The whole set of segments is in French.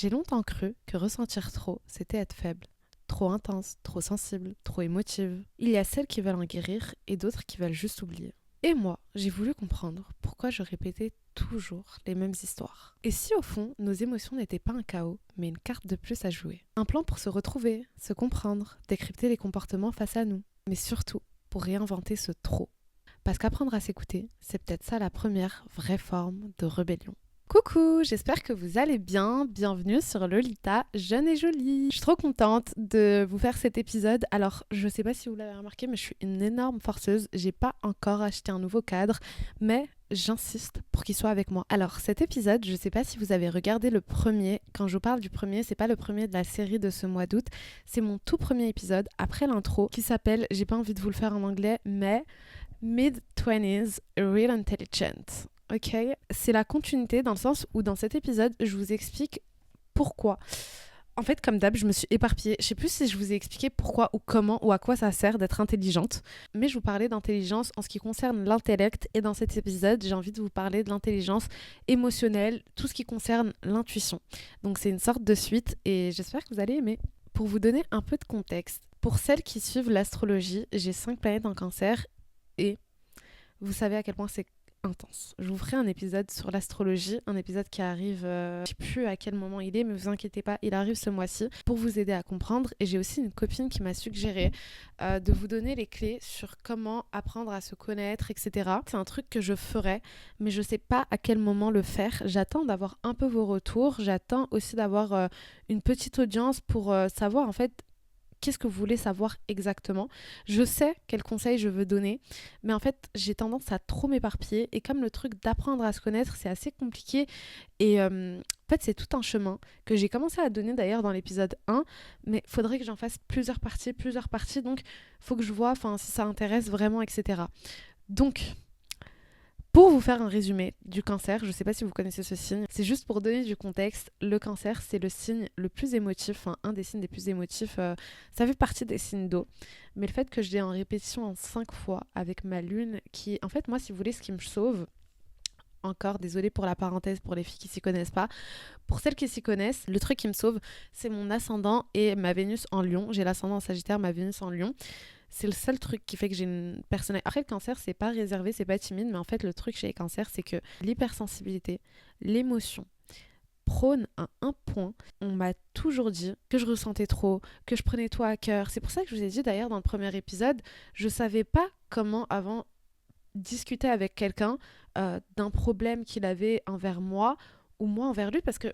J'ai longtemps cru que ressentir trop, c'était être faible. Trop intense, trop sensible, trop émotive. Il y a celles qui veulent en guérir et d'autres qui veulent juste oublier. Et moi, j'ai voulu comprendre pourquoi je répétais toujours les mêmes histoires. Et si au fond, nos émotions n'étaient pas un chaos, mais une carte de plus à jouer. Un plan pour se retrouver, se comprendre, décrypter les comportements face à nous. Mais surtout, pour réinventer ce trop. Parce qu'apprendre à s'écouter, c'est peut-être ça la première vraie forme de rébellion. Coucou, j'espère que vous allez bien. Bienvenue sur Lolita, jeune et jolie. Je suis trop contente de vous faire cet épisode. Alors, je sais pas si vous l'avez remarqué, mais je suis une énorme forceuse. J'ai pas encore acheté un nouveau cadre, mais j'insiste pour qu'il soit avec moi. Alors, cet épisode, je sais pas si vous avez regardé le premier. Quand je vous parle du premier, c'est pas le premier de la série de ce mois d'août. C'est mon tout premier épisode après l'intro qui s'appelle, j'ai pas envie de vous le faire en anglais, mais Mid-20s Real Intelligent. Ok, c'est la continuité dans le sens où dans cet épisode, je vous explique pourquoi. En fait, comme d'hab, je me suis éparpillée. Je sais plus si je vous ai expliqué pourquoi ou comment ou à quoi ça sert d'être intelligente, mais je vous parlais d'intelligence en ce qui concerne l'intellect et dans cet épisode, j'ai envie de vous parler de l'intelligence émotionnelle, tout ce qui concerne l'intuition. Donc c'est une sorte de suite et j'espère que vous allez aimer. Pour vous donner un peu de contexte, pour celles qui suivent l'astrologie, j'ai 5 planètes en Cancer et vous savez à quel point c'est intense. Je vous ferai un épisode sur l'astrologie, un épisode qui arrive, je sais plus à quel moment il est, mais vous inquiétez pas, il arrive ce mois-ci pour vous aider à comprendre. Et j'ai aussi une copine qui m'a suggéré de vous donner les clés sur comment apprendre à se connaître, etc. C'est un truc que je ferai, mais je sais pas à quel moment le faire. J'attends d'avoir un peu vos retours, j'attends aussi d'avoir une petite audience pour savoir en fait qu'est-ce que vous voulez savoir exactement. Je sais quels conseils je veux donner, mais en fait, j'ai tendance à trop m'éparpiller. Et comme le truc d'apprendre à se connaître, c'est assez compliqué. Et en fait, c'est tout un chemin que j'ai commencé à donner d'ailleurs dans l'épisode 1, mais il faudrait que j'en fasse plusieurs parties. Donc, il faut que je vois si ça intéresse vraiment, etc. Donc, pour vous faire un résumé du cancer, je ne sais pas si vous connaissez ce signe, c'est juste pour donner du contexte, le cancer c'est le signe le plus émotif, un des signes les plus émotifs, ça fait partie des signes d'eau, mais le fait que je l'ai en répétition en 5 fois avec ma lune, qui en fait moi si vous voulez ce qui me sauve, encore désolée pour la parenthèse pour les filles qui s'y connaissent pas, pour celles qui s'y connaissent, le truc qui me sauve c'est mon ascendant et ma Vénus en Lion, j'ai l'ascendant en Sagittaire, ma Vénus en Lion. C'est le seul truc qui fait que j'ai une personnalité. Après, le cancer, c'est pas réservé, c'est pas timide, mais en fait, le truc chez les cancers, c'est que l'hypersensibilité, l'émotion, prône à un point. On m'a toujours dit que je ressentais trop, que je prenais tout à cœur. C'est pour ça que je vous ai dit d'ailleurs dans le premier épisode, je savais pas comment avant discuter avec quelqu'un d'un problème qu'il avait envers moi ou moi envers lui, parce que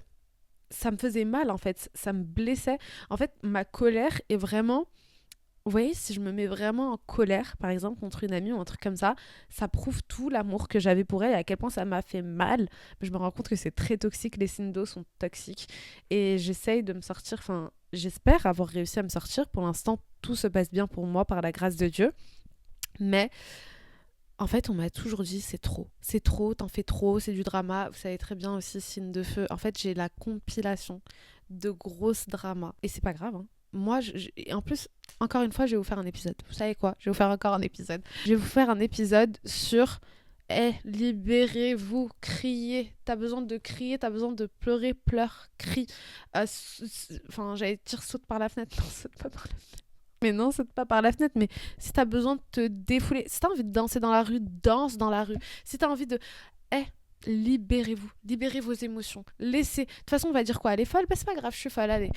ça me faisait mal en fait, ça me blessait. En fait, ma colère est vraiment, vous voyez, si je me mets vraiment en colère, par exemple, contre une amie ou un truc comme ça prouve tout l'amour que j'avais pour elle et à quel point ça m'a fait mal. Mais je me rends compte que c'est très toxique, les signes d'eau sont toxiques. Et j'essaye de me sortir, j'espère avoir réussi à me sortir. Pour l'instant, tout se passe bien pour moi par la grâce de Dieu. Mais en fait, on m'a toujours dit c'est trop, t'en fais trop, c'est du drama. Vous savez très bien aussi, signe de feu. En fait, j'ai la compilation de grosses dramas. Et c'est pas grave, hein. Moi, et en plus, encore une fois, je vais vous faire un épisode. Vous savez quoi? Je vais vous faire encore un épisode. Je vais vous faire un épisode sur libérez-vous, criez. T'as besoin de crier, t'as besoin de pleurer, pleure, crie. J'allais dire saute par la fenêtre. Non, saute pas par la fenêtre. Mais non, saute pas par la fenêtre. Mais si t'as besoin de te défouler, si t'as envie de danser dans la rue, danse dans la rue. Si t'as envie de libérez-vous, libérez vos émotions, laissez, de toute façon on va dire quoi, elle est folle, bah c'est pas grave, je suis folle, allez,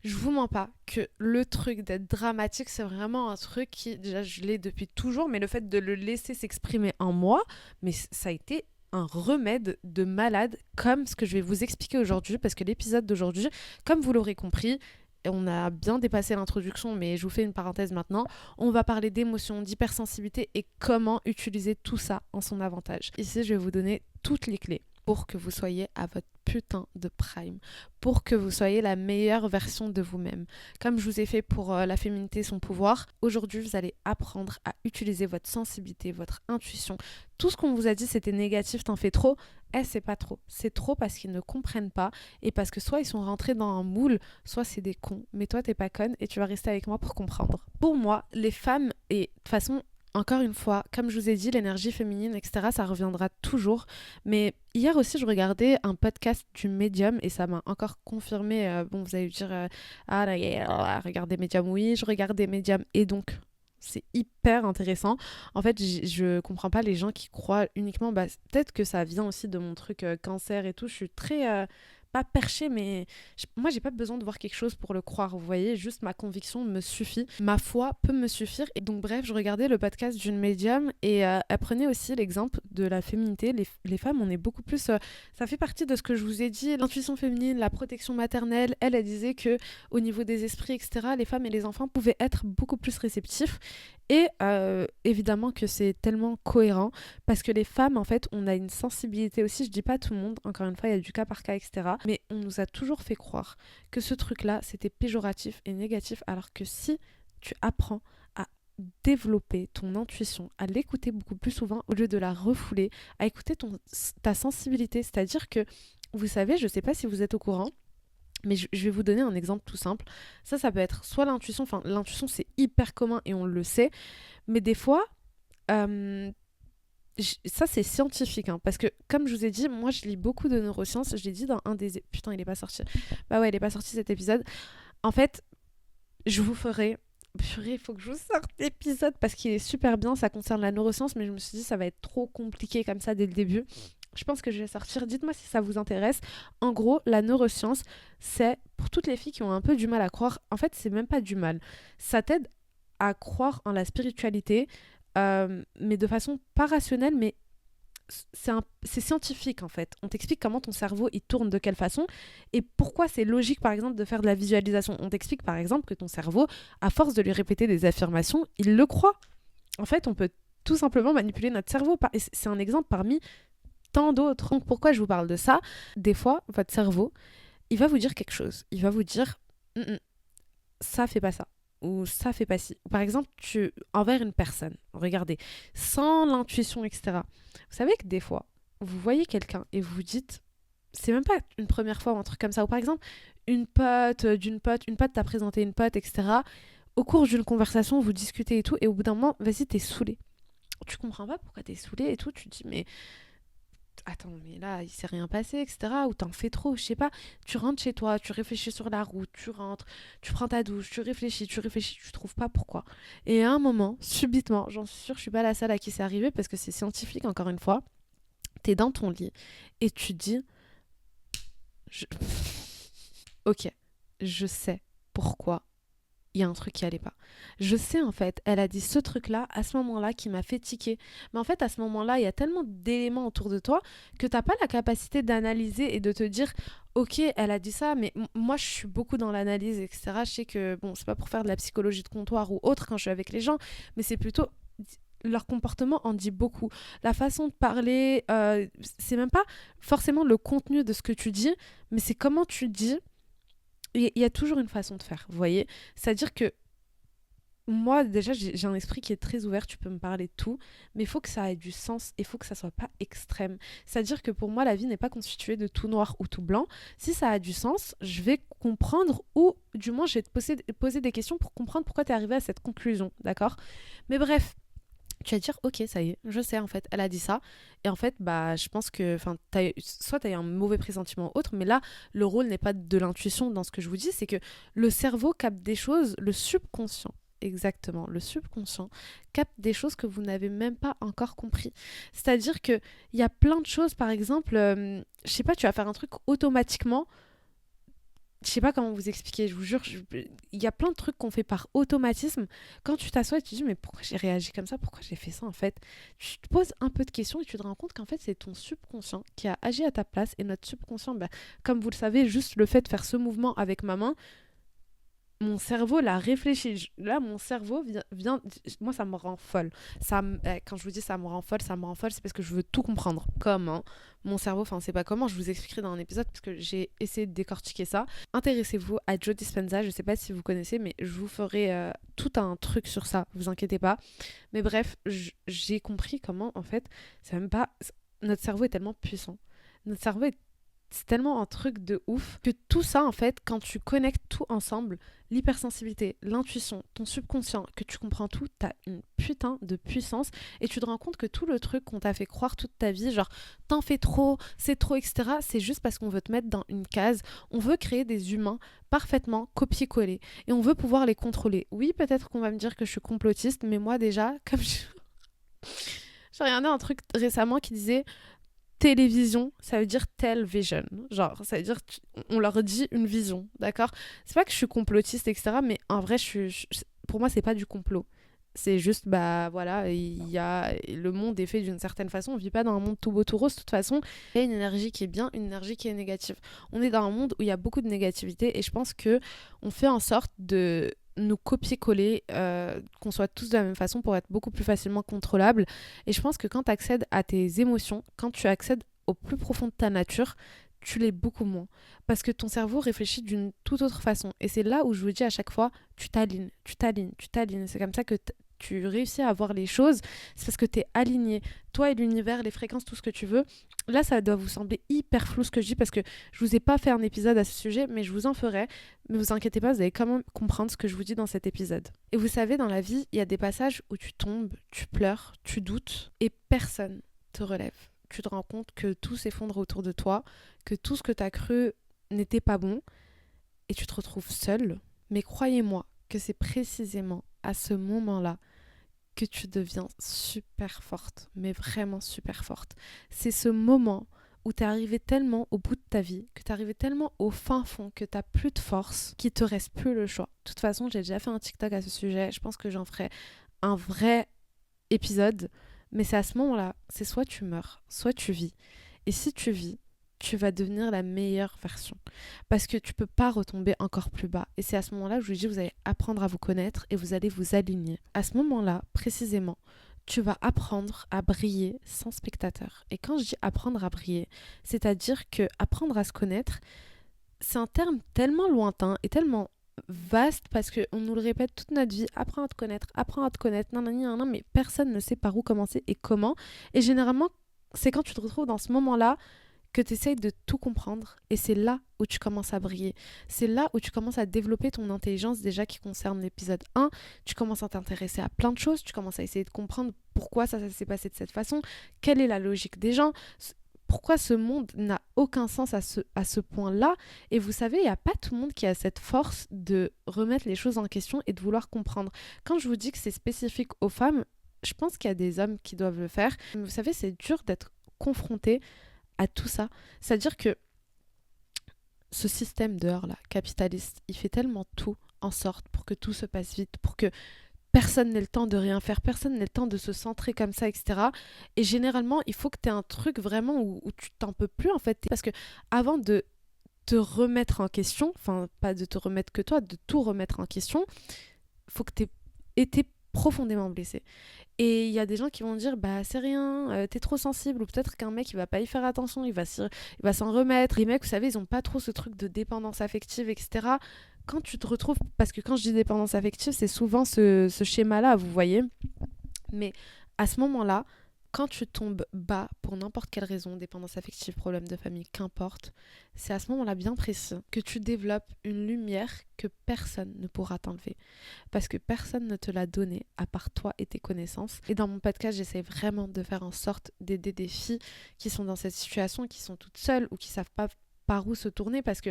je vous mens pas que le truc d'être dramatique c'est vraiment un truc qui, déjà je l'ai depuis toujours, mais le fait de le laisser s'exprimer en moi, mais ça a été un remède de malade, comme ce que je vais vous expliquer aujourd'hui, parce que l'épisode d'aujourd'hui, comme vous l'aurez compris, on a bien dépassé l'introduction, mais je vous fais une parenthèse maintenant. On va parler d'émotions, d'hypersensibilité et comment utiliser tout ça en son avantage. Ici, je vais vous donner toutes les clés pour que vous soyez à votre putain de prime, pour que vous soyez la meilleure version de vous-même. Comme je vous ai fait pour la féminité, son pouvoir, aujourd'hui, vous allez apprendre à utiliser votre sensibilité, votre intuition. Tout ce qu'on vous a dit, c'était négatif, t'en fais trop. C'est pas trop. C'est trop parce qu'ils ne comprennent pas et parce que soit ils sont rentrés dans un moule, soit c'est des cons. Mais toi, t'es pas conne et tu vas rester avec moi pour comprendre. Pour moi, les femmes, et de toute façon, Encore une fois, comme je vous ai dit, l'énergie féminine, etc., ça reviendra toujours. Mais hier aussi, je regardais un podcast du Medium et ça m'a encore confirmé. Bon, vous allez me dire, ah là, regardez Medium, oui, je regardais Medium. Et donc, c'est hyper intéressant. En fait, je comprends pas les gens qui croient uniquement. Bah, peut-être que ça vient aussi de mon truc cancer et tout. Je suis très. Pas perchée, mais moi, j'ai pas besoin de voir quelque chose pour le croire. Vous voyez, juste ma conviction me suffit. Ma foi peut me suffire. Et donc, bref, je regardais le podcast d'une médium et elle prenait aussi l'exemple de la féminité. Les femmes, on est beaucoup plus. Ça fait partie de ce que je vous ai dit, l'intuition féminine, la protection maternelle. Elle disait que au niveau des esprits, etc., les femmes et les enfants pouvaient être beaucoup plus réceptifs. Et évidemment que c'est tellement cohérent parce que les femmes, en fait, on a une sensibilité aussi. Je dis pas tout le monde, encore une fois, il y a du cas par cas, etc. Mais on nous a toujours fait croire que ce truc-là, c'était péjoratif et négatif, alors que si tu apprends à développer ton intuition, à l'écouter beaucoup plus souvent au lieu de la refouler, à écouter ta sensibilité, c'est-à-dire que, vous savez, je sais pas si vous êtes au courant, mais je vais vous donner un exemple tout simple. Ça peut être soit l'intuition, enfin l'intuition c'est hyper commun et on le sait, mais des fois, euh, ça c'est scientifique, hein, parce que comme je vous ai dit, moi je lis beaucoup de neurosciences, je l'ai dit dans un des... Putain, il est pas sorti. Bah ouais, il est pas sorti cet épisode. En fait, je vous ferai... Purée, il faut que je vous sorte l'épisode parce qu'il est super bien, ça concerne la neuroscience, mais je me suis dit ça va être trop compliqué comme ça dès le début. Je pense que je vais sortir. Dites-moi si ça vous intéresse. En gros, la neuroscience, c'est pour toutes les filles qui ont un peu du mal à croire. En fait, c'est même pas du mal. Ça t'aide à croire en la spiritualité, mais de façon pas rationnelle, mais c'est scientifique en fait. On t'explique comment ton cerveau il tourne de quelle façon et pourquoi c'est logique par exemple de faire de la visualisation. On t'explique par exemple que ton cerveau, à force de lui répéter des affirmations, il le croit. En fait, on peut tout simplement manipuler notre cerveau. Et c'est un exemple parmi tant d'autres. Donc pourquoi je vous parle de ça? Des fois, votre cerveau, il va vous dire quelque chose. Il va vous dire, ça fait pas ça. Ou ça fait pas ci. Ou par exemple, envers une personne, regardez, sans l'intuition, etc. Vous savez que des fois, vous voyez quelqu'un et vous vous dites, c'est même pas une première fois ou un truc comme ça. Ou par exemple, une pote t'a présenté une pote, etc. Au cours d'une conversation, vous discutez et tout, et au bout d'un moment, vas-y, t'es saoulé. Tu comprends pas pourquoi t'es saoulé et tout, tu te dis, mais attends, mais là, il s'est rien passé, etc. Ou t'en fais trop, je sais pas. Tu rentres chez toi, tu réfléchis sur la route, tu rentres, tu prends ta douche, tu réfléchis, tu trouves pas pourquoi. Et à un moment, subitement, j'en suis sûre, je suis pas la seule à qui c'est arrivé parce que c'est scientifique, encore une fois, t'es dans ton lit et tu dis, je- ok, je sais pourquoi il y a un truc qui allait pas. Je sais en fait, elle a dit ce truc-là à ce moment-là qui m'a fait tiquer. Mais en fait, à ce moment-là, il y a tellement d'éléments autour de toi que t'as pas la capacité d'analyser et de te dire, ok, elle a dit ça, mais moi je suis beaucoup dans l'analyse, etc. Je sais que bon, c'est pas pour faire de la psychologie de comptoir ou autre quand je suis avec les gens, mais c'est plutôt leur comportement en dit beaucoup. La façon de parler, c'est même pas forcément le contenu de ce que tu dis, mais c'est comment tu dis. Il y a toujours une façon de faire, vous voyez. C'est-à-dire que moi, déjà, j'ai un esprit qui est très ouvert, tu peux me parler de tout, mais il faut que ça ait du sens et il faut que ça soit pas extrême. C'est-à-dire que pour moi, la vie n'est pas constituée de tout noir ou tout blanc. Si ça a du sens, je vais comprendre ou du moins je vais te poser des questions pour comprendre pourquoi tu es arrivé à cette conclusion, d'accord? Mais bref, tu vas te dire, ok, ça y est, je sais en fait, elle a dit ça. Et en fait, bah, je pense que, soit tu as eu un mauvais pressentiment ou autre, mais là, le rôle n'est pas de l'intuition dans ce que je vous dis, c'est que le cerveau capte des choses, le subconscient. Exactement, le subconscient capte des choses que vous n'avez même pas encore compris. C'est-à-dire que il y a plein de choses, par exemple, je sais pas, tu vas faire un truc automatiquement, je sais pas comment vous expliquer, je vous jure, il y a plein de trucs qu'on fait par automatisme. Quand tu t'assois et tu te dis, mais pourquoi j'ai réagi comme ça? Pourquoi j'ai fait ça en fait? Tu te poses un peu de questions et tu te rends compte qu'en fait, c'est ton subconscient qui a agi à ta place. Et notre subconscient, bah, comme vous le savez, juste le fait de faire ce mouvement avec ma main, mon cerveau l'a réfléchi. Là, mon cerveau moi, ça me rend folle. Quand je vous dis ça me rend folle, c'est parce que je veux tout comprendre. Comment mon cerveau, enfin, c'est pas comment, je vous expliquerai dans un épisode parce que j'ai essayé de décortiquer ça. Intéressez-vous à Joe Dispenza, je sais pas si vous connaissez, mais je vous ferai tout un truc sur ça, vous inquiétez pas. Mais bref, j'ai compris comment, en fait, c'est même pas. Notre cerveau est tellement puissant. Notre cerveau est c'est tellement un truc de ouf que tout ça, en fait, quand tu connectes tout ensemble, l'hypersensibilité, l'intuition, ton subconscient, que tu comprends tout, t'as une putain de puissance et tu te rends compte que tout le truc qu'on t'a fait croire toute ta vie, genre t'en fais trop, c'est trop, etc., c'est juste parce qu'on veut te mettre dans une case. On veut créer des humains parfaitement copier-coller et on veut pouvoir les contrôler. Oui, peut-être qu'on va me dire que je suis complotiste, mais moi déjà, comme j'ai regardé un truc récemment qui disait télévision, ça veut dire television. Genre, ça veut dire on leur dit une vision, d'accord? C'est pas que je suis complotiste, etc., mais en vrai, pour moi, c'est pas du complot. C'est juste, bah voilà, le monde est fait d'une certaine façon. On vit pas dans un monde tout beau, tout rose. De toute façon, il y a une énergie qui est bien, une énergie qui est négative. On est dans un monde où il y a beaucoup de négativité et je pense que on fait en sorte de nous copier-coller, qu'on soit tous de la même façon pour être beaucoup plus facilement contrôlable. Et je pense que quand tu accèdes à tes émotions, quand tu accèdes au plus profond de ta nature, tu l'es beaucoup moins. Parce que ton cerveau réfléchit d'une toute autre façon. Et c'est là où je vous dis à chaque fois, tu t'alignes, tu t'alignes, tu t'alignes. C'est comme ça que tu réussis à voir les choses. C'est parce que tu es aligné. Toi et l'univers, les fréquences, tout ce que tu veux. Là, ça doit vous sembler hyper flou ce que je dis parce que je vous ai pas fait un épisode à ce sujet, mais je vous en ferai. Mais vous inquiétez pas, vous allez quand même comprendre ce que je vous dis dans cet épisode. Et vous savez, dans la vie, il y a des passages où tu tombes, tu pleures, tu doutes et personne te relève. Tu te rends compte que tout s'effondre autour de toi, que tout ce que tu as cru n'était pas bon et tu te retrouves seul. Mais croyez-moi que c'est précisément à ce moment-là que tu deviens super forte, mais vraiment super forte. C'est ce moment où t'es arrivé tellement au bout de ta vie, que t'es arrivé tellement au fin fond, que t'as plus de force, qu'il te reste plus le choix. De toute façon, j'ai déjà fait un TikTok à ce sujet, je pense que j'en ferai un vrai épisode, mais c'est à ce moment-là, c'est soit tu meurs, soit tu vis. Et si tu vis, tu vas devenir la meilleure version. Parce que tu peux pas retomber encore plus bas. Et c'est à ce moment-là, je vous dis, vous allez apprendre à vous connaître et vous allez vous aligner. À ce moment-là, précisément, tu vas apprendre à briller sans spectateur. Et quand je dis apprendre à briller, c'est-à-dire que apprendre à se connaître, c'est un terme tellement lointain et tellement vaste parce qu'on nous le répète toute notre vie, apprends à te connaître, non, mais personne ne sait par où commencer et comment. Et généralement, c'est quand tu te retrouves dans ce moment-là que tu essayes de tout comprendre et c'est là où tu commences à briller. C'est là où tu commences à développer ton intelligence déjà qui concerne l'épisode 1. Tu commences à t'intéresser à plein de choses, tu commences à essayer de comprendre pourquoi ça s'est passé de cette façon, quelle est la logique des gens, pourquoi ce monde n'a aucun sens à ce point-là. Et vous savez, il n'y a pas tout le monde qui a cette force de remettre les choses en question et de vouloir comprendre. Quand je vous dis que c'est spécifique aux femmes, je pense qu'il y a des hommes qui doivent le faire. Mais vous savez, c'est dur d'être confronté à tout ça. C'est-à-dire que ce système dehors là, capitaliste, il fait tellement tout en sorte pour que tout se passe vite, pour que personne n'ait le temps de rien faire, personne n'ait le temps de se centrer comme ça, etc. Et généralement, il faut que tu aies un truc vraiment où tu t'en peux plus en fait. Parce que avant de te remettre en question, enfin pas de te remettre que toi, de tout remettre en question, il faut que tu aies été profondément blessé. Et il y a des gens qui vont dire bah c'est rien, t'es trop sensible, ou peut-être qu'un mec il va pas y faire attention, il va s'en remettre. Les mecs, vous savez, ils ont pas trop ce truc de dépendance affective, etc. Quand tu te retrouves, parce que quand je dis dépendance affective, c'est souvent ce schéma-là, vous voyez. Mais à ce moment-là, quand tu tombes bas pour n'importe quelle raison, dépendance affective, problème de famille, qu'importe, c'est à ce moment-là bien précis que tu développes une lumière que personne ne pourra t'enlever. Parce que personne ne te l'a donnée à part toi et tes connaissances. Et dans mon podcast, j'essaie vraiment de faire en sorte d'aider des filles qui sont dans cette situation, qui sont toutes seules ou qui savent pas par où se tourner, parce que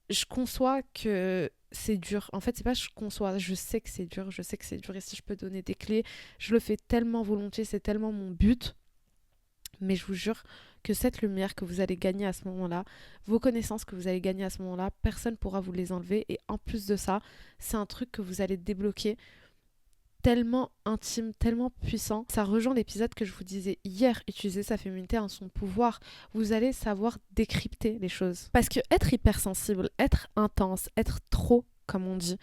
je conçois que c'est dur. En fait, c'est pas je conçois, je sais que c'est dur, et si je peux donner des clés, je le fais tellement volontiers, c'est tellement mon but. Mais je vous jure que cette lumière que vous allez gagner à ce moment-là, vos connaissances que vous allez gagner à ce moment-là, personne ne pourra vous les enlever. Et en plus de ça, c'est un truc que vous allez débloquer tellement intime, tellement puissant. Ça rejoint l'épisode que je vous disais hier, utiliser sa féminité en son pouvoir. Vous allez savoir décrypter les choses. Parce que être hypersensible, être intense, être trop, comme on dit,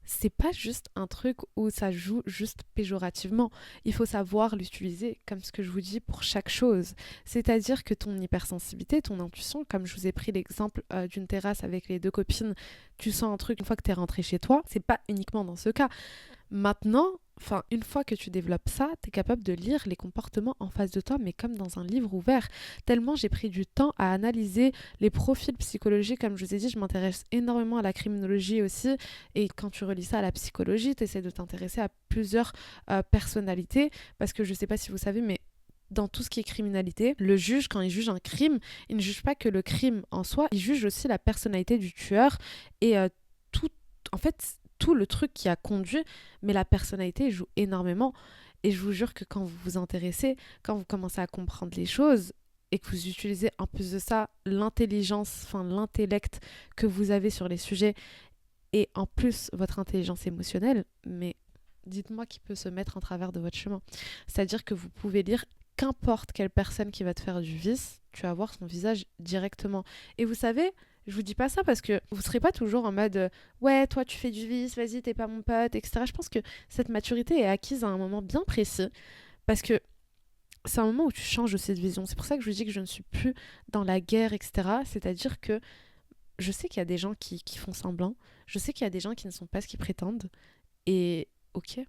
c'est pas juste un truc où ça joue juste péjorativement. Il faut savoir l'utiliser, comme ce que je vous dis, pour chaque chose. C'est-à-dire que ton hypersensibilité, ton intuition, comme je vous ai pris l'exemple d'une terrasse avec les deux copines, tu sens un truc une fois que t'es rentré chez toi, c'est pas uniquement dans ce cas. Maintenant, Enfin, une fois que tu développes ça, tu es capable de lire les comportements en face de toi, mais comme dans un livre ouvert. Tellement j'ai pris du temps à analyser les profils psychologiques. Comme je vous ai dit, je m'intéresse énormément à la criminologie aussi. Et quand tu relis ça à la psychologie, tu essaies de t'intéresser à plusieurs personnalités. Parce que je sais pas si vous savez, mais dans tout ce qui est criminalité, le juge, quand il juge un crime, il ne juge pas que le crime en soi, il juge aussi la personnalité du tueur et tout, en fait, tout le truc qui a conduit, mais la personnalité joue énormément. Et je vous jure que quand vous vous intéressez, quand vous commencez à comprendre les choses et que vous utilisez en plus de ça l'intelligence, enfin l'intellect que vous avez sur les sujets et en plus votre intelligence émotionnelle, mais dites-moi qui peut se mettre en travers de votre chemin. C'est-à-dire que vous pouvez lire qu'importe quelle personne qui va te faire du vice, tu vas voir son visage directement. Et vous savez, je vous dis pas ça parce que vous serez pas toujours en mode ouais, toi tu fais du vice, vas-y, t'es pas mon pote, etc. Je pense que cette maturité est acquise à un moment bien précis parce que c'est un moment où tu changes de cette vision. C'est pour ça que je vous dis que je ne suis plus dans la guerre, etc. C'est-à-dire que je sais qu'il y a des gens qui font semblant, je sais qu'il y a des gens qui ne sont pas ce qu'ils prétendent, et ok,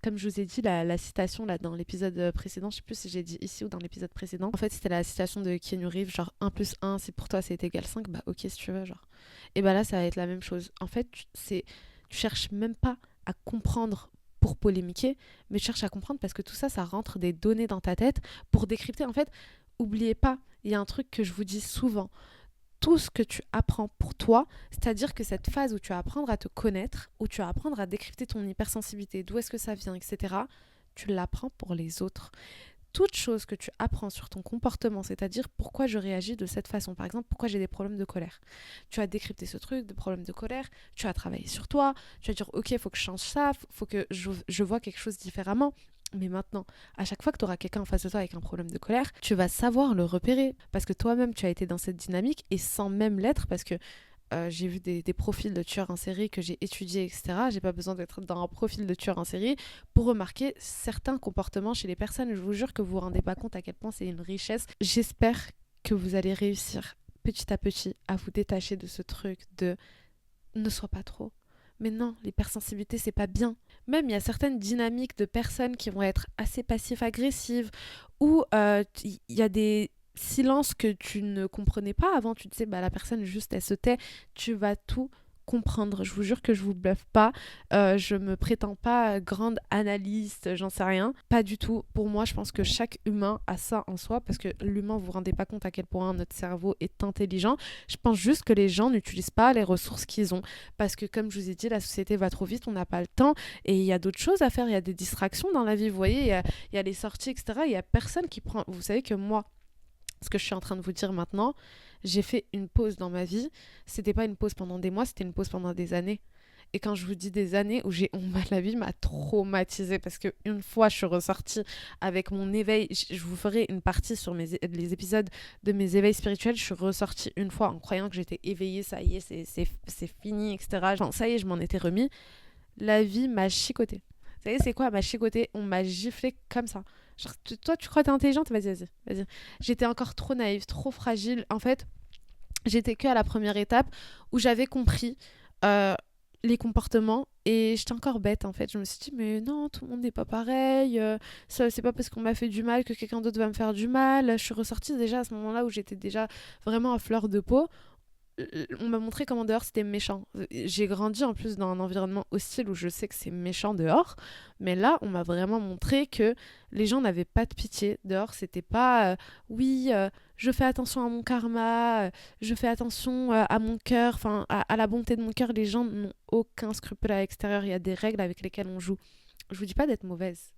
comme je vous ai dit, la citation là dans l'épisode précédent, je sais plus si j'ai dit ici ou dans l'épisode précédent, en fait c'était la citation de Keanu Reeves, genre 1 plus 1 c'est pour toi c'est égal 5, bah ok si tu veux, genre. Et bah là ça va être la même chose. En fait, tu cherches même pas à comprendre pour polémiquer, mais tu cherches à comprendre parce que tout ça, ça rentre des données dans ta tête pour décrypter. En fait, oubliez pas, il y a un truc que je vous dis souvent, tout ce que tu apprends pour toi, c'est-à-dire que cette phase où tu vas apprendre à te connaître, où tu vas apprendre à décrypter ton hypersensibilité, d'où est-ce que ça vient, etc., tu l'apprends pour les autres. Toute chose que tu apprends sur ton comportement, c'est-à-dire pourquoi je réagis de cette façon, par exemple, pourquoi j'ai des problèmes de colère. Tu vas décrypter ce truc de problème de colère, tu vas travailler sur toi, tu vas dire ok, il faut que je change ça, faut que je vois quelque chose différemment. Mais maintenant, à chaque fois que tu auras quelqu'un en face de toi avec un problème de colère, tu vas savoir le repérer parce que toi-même tu as été dans cette dynamique et sans même l'être parce que j'ai vu des profils de tueurs en série que j'ai étudiés, etc. J'ai pas besoin d'être dans un profil de tueur en série pour remarquer certains comportements chez les personnes. Je vous jure que vous vous rendez pas compte à quel point c'est une richesse. J'espère que vous allez réussir petit à petit à vous détacher de ce truc de ne sois pas trop. Mais non, l'hypersensibilité, c'est pas bien. Même, il y a certaines dynamiques de personnes qui vont être assez passif-agressives ou il y a des silences que tu ne comprenais pas avant. Tu te sais, bah, la personne juste, elle se tait. Tu vas tout comprendre. Je vous jure que je vous bluffe pas. Je me prétends pas grande analyste, j'en sais rien. Pas du tout. Pour moi, je pense que chaque humain a ça en soi parce que l'humain, vous vous rendez pas compte à quel point notre cerveau est intelligent. Je pense juste que les gens n'utilisent pas les ressources qu'ils ont. Parce que comme je vous ai dit, la société va trop vite, on n'a pas le temps et il y a d'autres choses à faire. Il y a des distractions dans la vie, vous voyez, il y a les sorties, etc. Il y a personne qui prend. Vous savez que moi, ce que je suis en train de vous dire maintenant, j'ai fait une pause dans ma vie. C'était pas une pause pendant des mois, c'était une pause pendant des années. Et quand je vous dis des années où la vie m'a traumatisée parce que une fois je suis ressortie avec mon éveil, je vous ferai une partie sur les épisodes de mes éveils spirituels. Je suis ressortie une fois en croyant que j'étais éveillée, ça y est, c'est fini, etc. Enfin, ça y est, je m'en étais remis. La vie m'a chicoté. Vous savez, c'est quoi m'a chicoté? On m'a giflé comme ça. Genre, toi, tu crois que t'es intelligente? Vas-y. J'étais encore trop naïve, trop fragile. En fait, j'étais que à la première étape où j'avais compris euh, les comportements et j'étais encore bête en fait. Je me suis dit, mais non, tout le monde n'est pas pareil. Ça, c'est pas parce qu'on m'a fait du mal que quelqu'un d'autre va me faire du mal. Je suis ressortie déjà à ce moment-là où j'étais déjà vraiment à fleur de peau. On m'a montré comment dehors c'était méchant. J'ai grandi en plus dans un environnement hostile où je sais que c'est méchant dehors, mais là on m'a vraiment montré que les gens n'avaient pas de pitié. Dehors c'était pas oui, je fais attention à mon karma, je fais attention à mon cœur, enfin à la bonté de mon cœur. Les gens n'ont aucun scrupule à l'extérieur, il y a des règles avec lesquelles on joue. Je vous dis pas d'être mauvaise.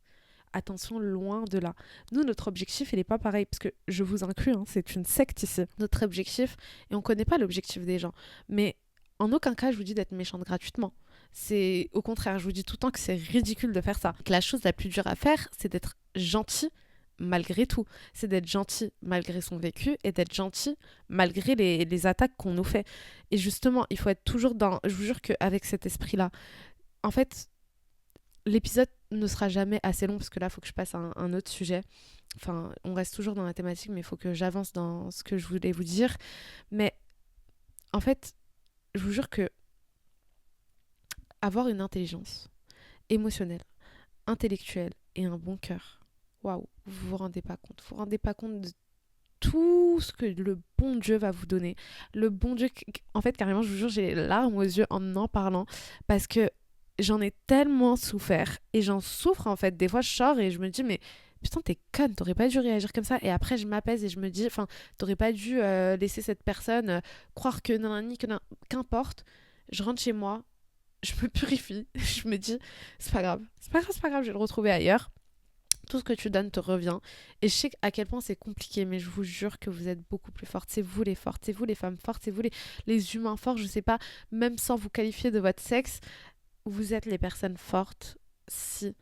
Attention, loin de là. Nous, notre objectif, il n'est pas pareil, parce que je vous inclus, hein, c'est une secte ici. Notre objectif, et on ne connaît pas l'objectif des gens, mais en aucun cas, je vous dis d'être méchante gratuitement. C'est au contraire, je vous dis tout le temps que c'est ridicule de faire ça. Que la chose la plus dure à faire, c'est d'être gentil malgré tout. C'est d'être gentil malgré son vécu et d'être gentil malgré les attaques qu'on nous fait. Et justement, il faut être toujours dans... Je vous jure qu'avec cet esprit-là, en fait, l'épisode ne sera jamais assez long parce que là, il faut que je passe à un autre sujet. Enfin, on reste toujours dans la thématique, mais il faut que j'avance dans ce que je voulais vous dire. Mais en fait, je vous jure que avoir une intelligence émotionnelle, intellectuelle et un bon cœur, waouh, vous vous rendez pas compte. Vous vous rendez pas compte de tout ce que le bon Dieu va vous donner. Le bon Dieu, en fait, carrément, je vous jure, j'ai les larmes aux yeux en parlant parce que j'en ai tellement souffert et j'en souffre en fait. Des fois, je sors et je me dis, mais putain, t'es conne, t'aurais pas dû réagir comme ça. Et après, je m'apaise et je me dis, enfin, t'aurais pas dû laisser cette personne croire que nanani, qu'importe. Je rentre chez moi, je me purifie, je me dis, c'est pas grave, c'est pas grave, c'est pas grave, je vais le retrouver ailleurs. Tout ce que tu donnes te revient. Et je sais à quel point c'est compliqué, mais je vous jure que vous êtes beaucoup plus fortes. C'est vous les fortes, c'est vous les femmes fortes, c'est vous les humains forts. Je sais pas, même sans vous qualifier de votre sexe, vous êtes les personnes fortes si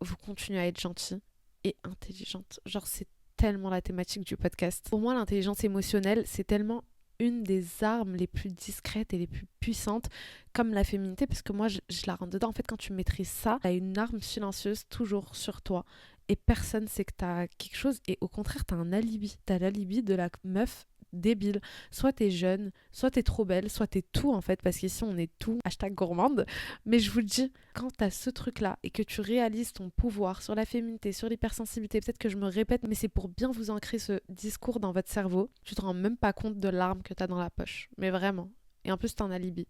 vous continuez à être gentil et intelligente. Genre, c'est tellement la thématique du podcast. Pour moi, l'intelligence émotionnelle, c'est tellement une des armes les plus discrètes et les plus puissantes, comme la féminité, parce que moi, je la rentre dedans. En fait, quand tu maîtrises ça, t'as une arme silencieuse toujours sur toi. Et personne sait que t'as quelque chose. Et au contraire, t'as un alibi. T'as l'alibi de la meuf débile. Soit t'es jeune, soit t'es trop belle, soit t'es tout en fait, parce qu'ici on est tout, hashtag gourmande. Mais je vous le dis, quand t'as ce truc-là et que tu réalises ton pouvoir sur la féminité, sur l'hypersensibilité, peut-être que je me répète, mais c'est pour bien vous ancrer ce discours dans votre cerveau, tu te rends même pas compte de l'arme que t'as dans la poche. Mais vraiment. Et en plus, t'as un alibi.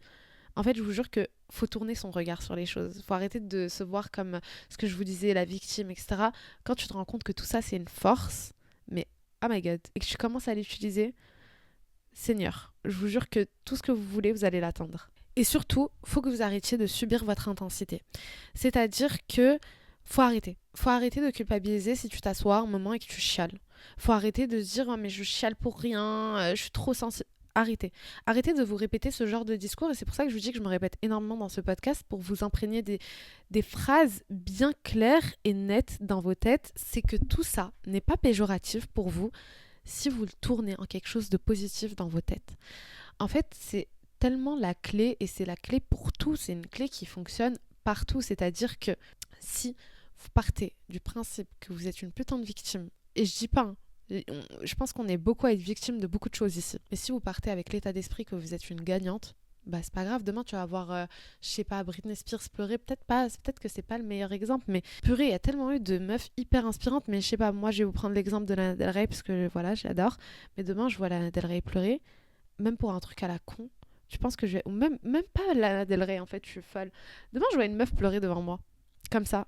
En fait, je vous jure que faut tourner son regard sur les choses. Faut arrêter de se voir comme ce que je vous disais, la victime, etc. Quand tu te rends compte que tout ça, c'est une force, mais oh my god, et que tu commences à l'utiliser, Seigneur, je vous jure que tout ce que vous voulez, vous allez l'atteindre. Et surtout, faut que vous arrêtiez de subir votre intensité. C'est-à-dire que faut arrêter. Faut arrêter de culpabiliser si tu t'assois un moment et que tu chiales. Faut arrêter de se dire oh, mais je chiale pour rien, je suis trop sensible. Arrêtez. Arrêtez de vous répéter ce genre de discours et c'est pour ça que je vous dis que je me répète énormément dans ce podcast pour vous imprégner des phrases bien claires et nettes dans vos têtes. C'est que tout ça n'est pas péjoratif pour vous si vous le tournez en quelque chose de positif dans vos têtes. En fait, c'est tellement la clé et c'est la clé pour tout. C'est une clé qui fonctionne partout. C'est-à-dire que si vous partez du principe que vous êtes une putain de victime, et je dis pas, hein, je pense qu'on est beaucoup à être victime de beaucoup de choses ici. Mais si vous partez avec l'état d'esprit que vous êtes une gagnante, bah c'est pas grave, demain tu vas voir, je sais pas, Britney Spears pleurer, peut-être pas, peut-être que c'est pas le meilleur exemple, mais purée, il y a tellement eu de meufs hyper inspirantes, mais je sais pas, moi je vais vous prendre l'exemple de Lana Del Rey, parce que voilà, je l'adore, mais demain je vois Lana Del Rey pleurer, même pour un truc à la con, tu penses que je vais, ou même pas Lana Del Rey en fait, je suis folle, demain je vois une meuf pleurer devant moi, comme ça,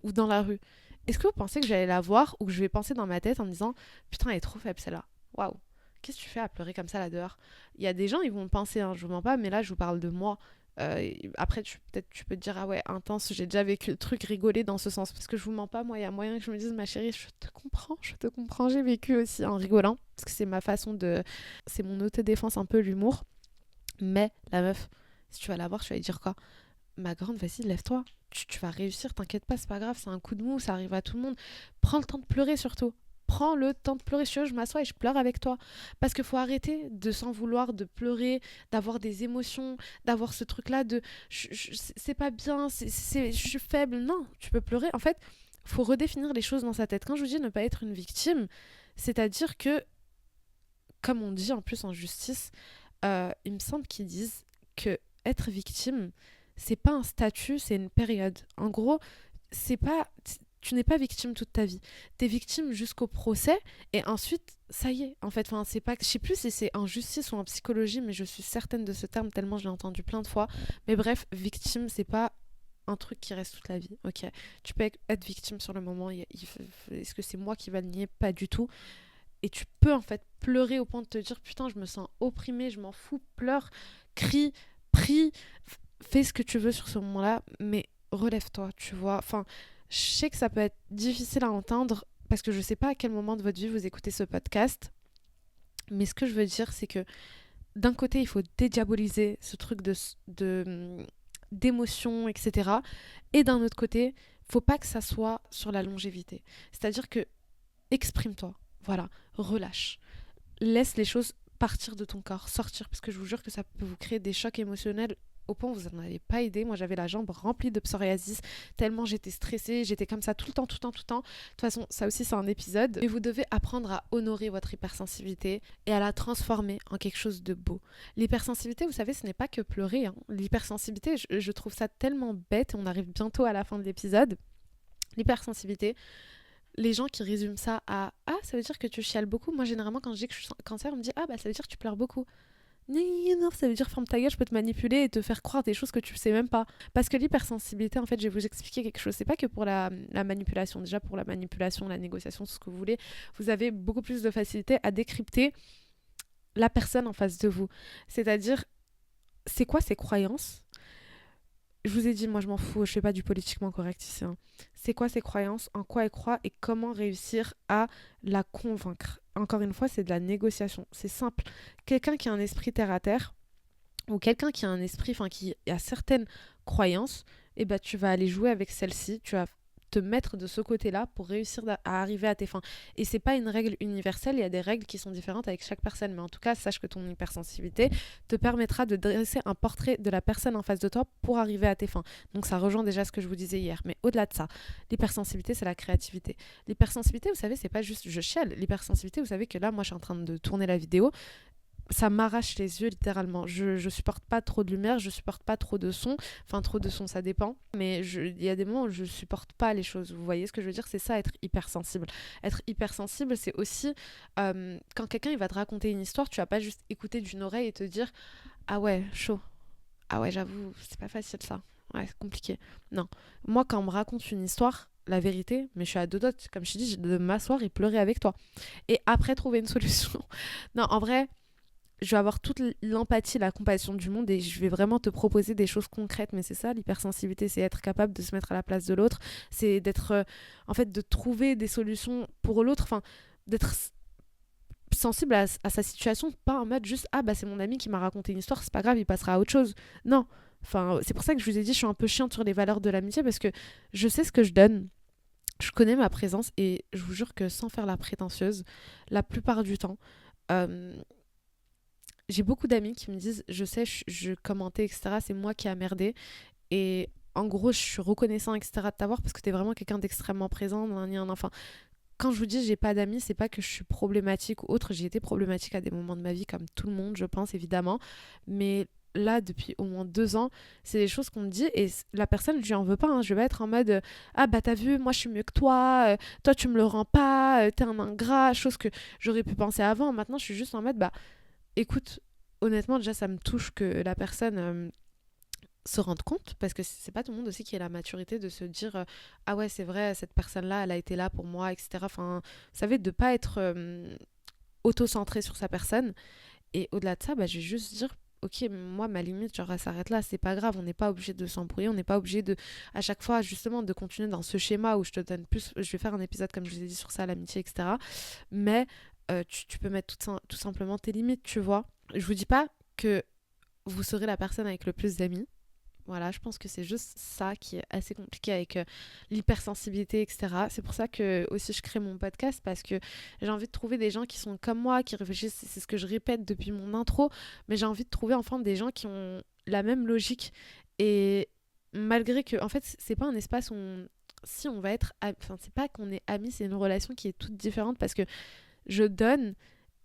ou dans la rue, est-ce que vous pensez que j'allais la voir, ou que je vais penser dans ma tête en me disant, putain elle est trop faible celle-là, waouh. Qu'est-ce que tu fais à pleurer comme ça là dehors? Il y a des gens, ils vont penser, hein, je vous mens pas, mais là, je vous parle de moi. Après, peut-être tu peux te dire, ah ouais, intense, j'ai déjà vécu le truc, rigoler dans ce sens. Parce que je vous mens pas, moi, il y a moyen que je me dise, ma chérie, je te comprends, j'ai vécu aussi en rigolant. Parce que c'est ma façon de. C'est mon autodéfense, un peu l'humour. Mais la meuf, si tu vas la voir, tu vas lui dire quoi? Ma grande, vas-y, lève-toi. Tu vas réussir, t'inquiète pas, c'est pas grave, c'est un coup de mou, ça arrive à tout le monde. Prends le temps de pleurer surtout. Prends le temps de pleurer. Si tu veux, je m'assois et je pleure avec toi. Parce qu'il faut arrêter de s'en vouloir, de pleurer, d'avoir des émotions, d'avoir ce truc-là de c'est pas bien, je suis faible. Non, tu peux pleurer. En fait, faut redéfinir les choses dans sa tête. Quand je vous dis ne pas être une victime, c'est-à-dire que, comme on dit en plus en justice, il me semble qu'ils disent que être victime, c'est pas un statut, c'est une période. En gros, c'est pas tu n'es pas victime toute ta vie. T'es victime jusqu'au procès et ensuite, ça y est. En fait, enfin, c'est pas, je sais plus si c'est en justice ou en psychologie, mais je suis certaine de ce terme tellement je l'ai entendu plein de fois. Mais bref, victime, c'est pas un truc qui reste toute la vie. Ok, tu peux être victime sur le moment. Est-ce que c'est moi qui va le nier? Pas du tout. Et tu peux en fait pleurer au point de te dire putain, je me sens opprimée, je m'en fous, pleure, crie, prie, fais ce que tu veux sur ce moment-là, mais relève-toi, tu vois. Enfin, je sais que ça peut être difficile à entendre parce que je sais pas à quel moment de votre vie vous écoutez ce podcast, mais ce que je veux dire, c'est que d'un côté, il faut dédiaboliser ce truc d'émotion, etc. Et d'un autre côté, faut pas que ça soit sur la longévité. C'est-à-dire que exprime-toi, voilà, relâche. Laisse les choses partir de ton corps, sortir, parce que je vous jure que ça peut vous créer des chocs émotionnels au point où vous n'en avez pas idée. Moi, j'avais la jambe remplie de psoriasis, tellement j'étais stressée, j'étais comme ça tout le temps, tout le temps, tout le temps. De toute façon, ça aussi, c'est un épisode. Mais vous devez apprendre à honorer votre hypersensibilité et à la transformer en quelque chose de beau. L'hypersensibilité, vous savez, ce n'est pas que pleurer, hein. L'hypersensibilité, je trouve ça tellement bête, et on arrive bientôt à la fin de l'épisode. L'hypersensibilité, les gens qui résument ça à « Ah, ça veut dire que tu chiales beaucoup ». Moi, généralement, quand je dis que je suis cancer, on me dit « Ah, bah ça veut dire que tu pleures beaucoup ». Non, ça veut dire ferme ta gueule, je peux te manipuler et te faire croire des choses que tu sais même pas. Parce que l'hypersensibilité, en fait, je vais vous expliquer quelque chose. C'est pas que pour la manipulation. Déjà, pour la manipulation, la négociation, tout ce que vous voulez, vous avez beaucoup plus de facilité à décrypter la personne en face de vous. C'est-à-dire, c'est quoi ses croyances ? Je vous ai dit, moi je m'en fous, je fais pas du politiquement correct ici, hein. C'est quoi ses croyances, en quoi elle croit et comment réussir à la convaincre. Encore une fois, c'est de la négociation. C'est simple. Quelqu'un qui a un esprit terre à terre, ou quelqu'un qui a un esprit, enfin qui a certaines croyances, eh ben, tu vas aller jouer avec celle-ci, tu vas te mettre de ce côté-là pour réussir à arriver à tes fins. Et c'est pas une règle universelle, il y a des règles qui sont différentes avec chaque personne, mais en tout cas, sache que ton hypersensibilité te permettra de dresser un portrait de la personne en face de toi pour arriver à tes fins. Donc ça rejoint déjà ce que je vous disais hier, mais au-delà de ça, l'hypersensibilité, c'est la créativité. L'hypersensibilité, vous savez, c'est pas juste je chiale. L'hypersensibilité, vous savez que là, moi, je suis en train de tourner la vidéo, ça m'arrache les yeux littéralement. Je supporte pas trop de lumière, je supporte pas trop de son. Enfin, trop de son, ça dépend. Mais il y a des moments où je supporte pas les choses. Vous voyez ce que je veux dire ? C'est ça, être hypersensible. Être hypersensible, c'est aussi quand quelqu'un il va te raconter une histoire, tu vas pas juste écouter d'une oreille et te dire ah ouais, chaud. Ah ouais, j'avoue, c'est pas facile ça. Ouais, c'est compliqué. Non. Moi, quand on me raconte une histoire, la vérité, mais je suis à deux doigts, comme je te dis, de m'asseoir et pleurer avec toi. Et après, trouver une solution. Non, en vrai, je vais avoir toute l'empathie, la compassion du monde et je vais vraiment te proposer des choses concrètes. Mais c'est ça, l'hypersensibilité, c'est être capable de se mettre à la place de l'autre, c'est d'être, en fait, de trouver des solutions pour l'autre, enfin, d'être sensible à sa situation, pas en mode juste, ah bah c'est mon ami qui m'a raconté une histoire, c'est pas grave, il passera à autre chose. Non, enfin, c'est pour ça que je vous ai dit, je suis un peu chiante sur les valeurs de l'amitié parce que je sais ce que je donne. Je connais ma présence et je vous jure que sans faire la prétentieuse, la plupart du temps, euh, j'ai beaucoup d'amis qui me disent, je sais, je commentais, etc. C'est moi qui ai merdé. Et en gros, je suis reconnaissant, etc. de t'avoir parce que t'es vraiment quelqu'un d'extrêmement présent. Enfin, quand je vous dis j'ai pas d'amis, c'est pas que je suis problématique ou autre. J'ai été problématique à des moments de ma vie, comme tout le monde, je pense, évidemment. Mais là, depuis au moins 2 ans, c'est des choses qu'on me dit et la personne, je lui en veux pas, hein. Je vais être en mode ah bah t'as vu, moi je suis mieux que toi, toi tu me le rends pas, t'es un ingrat, chose que j'aurais pu penser avant. Maintenant, je suis juste en mode bah écoute, honnêtement, déjà, ça me touche que la personne se rende compte, parce que c'est pas tout le monde aussi qui a la maturité de se dire ah ouais, c'est vrai, cette personne-là, elle a été là pour moi, etc. Enfin, vous savez, de pas être auto-centré sur sa personne. Et au-delà de ça, bah, je vais juste dire ok, moi, ma limite, genre, elle s'arrête là, c'est pas grave, on n'est pas obligé de s'embrouiller, on n'est pas obligé de, à chaque fois, justement, de continuer dans ce schéma où je te donne plus, je vais faire un épisode, comme je vous ai dit, sur ça, l'amitié, etc. Mais tu peux mettre tout simplement tes limites, tu vois. Je vous dis pas que vous serez la personne avec le plus d'amis. Voilà, je pense que c'est juste ça qui est assez compliqué avec l'hypersensibilité, etc. C'est pour ça que aussi je crée mon podcast parce que j'ai envie de trouver des gens qui sont comme moi, qui réfléchissent, c'est ce que je répète depuis mon intro, mais j'ai envie de trouver enfin des gens qui ont la même logique et malgré que, en fait, c'est pas un espace où si on va être, enfin c'est pas qu'on est amis, c'est une relation qui est toute différente parce que je donne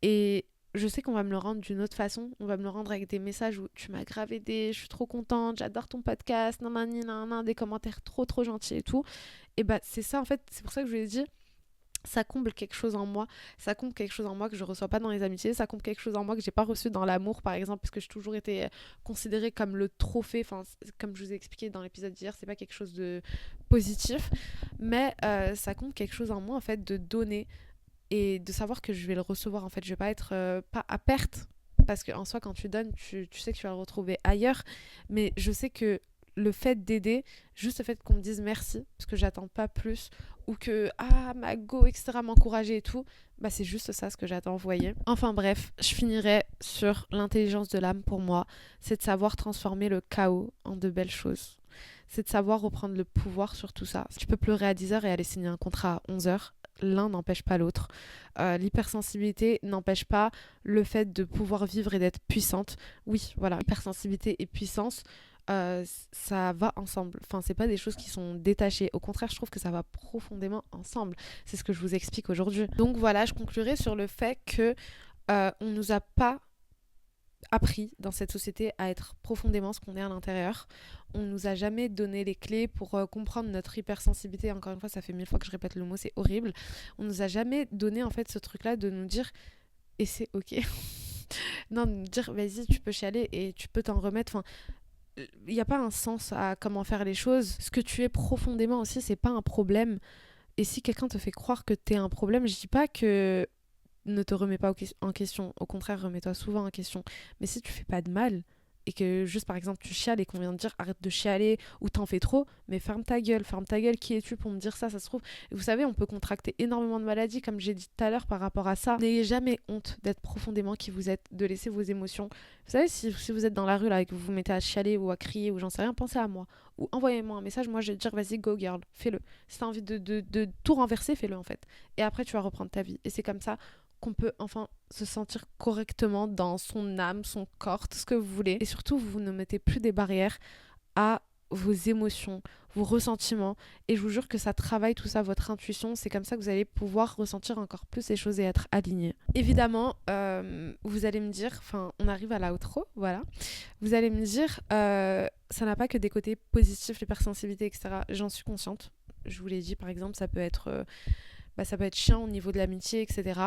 et je sais qu'on va me le rendre d'une autre façon. On va me le rendre avec des messages où tu m'as grave aidé, je suis trop contente, j'adore ton podcast, nanani, nanana, des commentaires trop trop gentils et tout. Et bah c'est ça en fait, c'est pour ça que je vous ai dit, ça comble quelque chose en moi, ça comble quelque chose en moi que je reçois pas dans les amitiés, ça comble quelque chose en moi que j'ai pas reçu dans l'amour par exemple, parce que j'ai toujours été considérée comme le trophée, enfin comme je vous ai expliqué dans l'épisode d'hier, c'est pas quelque chose de positif, mais ça comble quelque chose en moi en fait de donner et de savoir que je vais le recevoir en fait, je vais pas être pas à perte parce qu'en soi quand tu donnes tu sais que tu vas le retrouver ailleurs, mais je sais que le fait d'aider, juste le fait qu'on me dise merci parce que j'attends pas plus ou que ah ma go etc m'encourager et tout, bah c'est juste ça ce que j'attends, vous voyez. Enfin bref, je finirai sur l'intelligence de l'âme. Pour moi c'est de savoir transformer le chaos en de belles choses, c'est de savoir reprendre le pouvoir sur tout ça. Tu peux pleurer à 10h et aller signer un contrat à 11h, l'un n'empêche pas l'autre. L'hypersensibilité n'empêche pas le fait de pouvoir vivre et d'être puissante. Oui, voilà, hypersensibilité et puissance ça va ensemble. Enfin, c'est pas des choses qui sont détachées. Au contraire, je trouve que ça va profondément ensemble. C'est ce que je vous explique aujourd'hui. Donc voilà, je conclurai sur le fait que on nous a pas appris dans cette société à être profondément ce qu'on est à l'intérieur. On nous a jamais donné les clés pour comprendre notre hypersensibilité. Encore une fois, ça fait 1000 fois que je répète le mot, c'est horrible. On nous a jamais donné en fait ce truc-là de nous dire et c'est ok. Non, de nous dire vas-y, tu peux chialer et tu peux t'en remettre. Enfin, il n'y a pas un sens à comment faire les choses. Ce que tu es profondément aussi, c'est pas un problème. Et si quelqu'un te fait croire que t'es un problème, je dis pas que ne te remets pas en question. Au contraire, remets-toi souvent en question. Mais si tu fais pas de mal et que juste par exemple tu chiales et qu'on vient de dire arrête de chialer ou t'en fais trop, mais ferme ta gueule, qui es-tu pour me dire ça, ça se trouve. Et vous savez, on peut contracter énormément de maladies, comme j'ai dit tout à l'heure par rapport à ça. N'ayez jamais honte d'être profondément qui vous êtes, de laisser vos émotions. Vous savez, si vous êtes dans la rue là et que vous vous mettez à chialer ou à crier ou j'en sais rien, pensez à moi. Ou envoyez-moi un message, moi je vais te dire vas-y, go girl, fais-le. Si t'as envie de tout renverser, fais-le en fait. Et après tu vas reprendre ta vie. Et c'est comme ça qu'on peut enfin se sentir correctement dans son âme, son corps, tout ce que vous voulez. Et surtout, vous ne mettez plus des barrières à vos émotions, vos ressentiments. Et je vous jure que ça travaille tout ça, votre intuition. C'est comme ça que vous allez pouvoir ressentir encore plus les choses et être aligné. Évidemment, vous allez me dire, enfin, on arrive à l'outro, voilà. Vous allez me dire, ça n'a pas que des côtés positifs, l'hypersensibilité, etc. J'en suis consciente. Je vous l'ai dit, par exemple, ça peut être chiant au niveau de l'amitié, etc.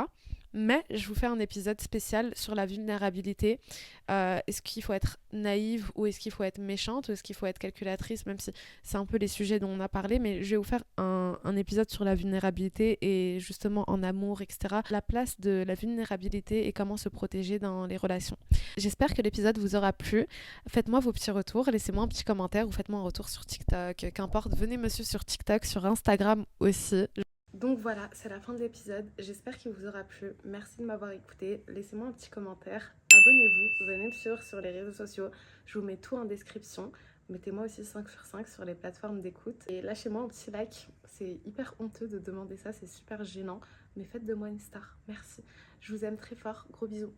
Mais je vous fais un épisode spécial sur la vulnérabilité. Est-ce qu'il faut être naïve ou est-ce qu'il faut être méchante ou est-ce qu'il faut être calculatrice, même si c'est un peu les sujets dont on a parlé, mais je vais vous faire un épisode sur la vulnérabilité et justement en amour, etc. La place de la vulnérabilité et comment se protéger dans les relations. J'espère que l'épisode vous aura plu. Faites-moi vos petits retours, laissez-moi un petit commentaire ou faites-moi un retour sur TikTok, qu'importe. Venez me suivre sur TikTok, sur Instagram aussi. Donc voilà, c'est la fin de l'épisode. J'espère qu'il vous aura plu. Merci de m'avoir écouté. Laissez-moi un petit commentaire. Abonnez-vous. Venez me suivre sur les réseaux sociaux. Je vous mets tout en description. Mettez-moi aussi 5 sur 5 sur les plateformes d'écoute. Et lâchez-moi un petit like. C'est hyper honteux de demander ça. C'est super gênant. Mais faites de moi une star. Merci. Je vous aime très fort. Gros bisous.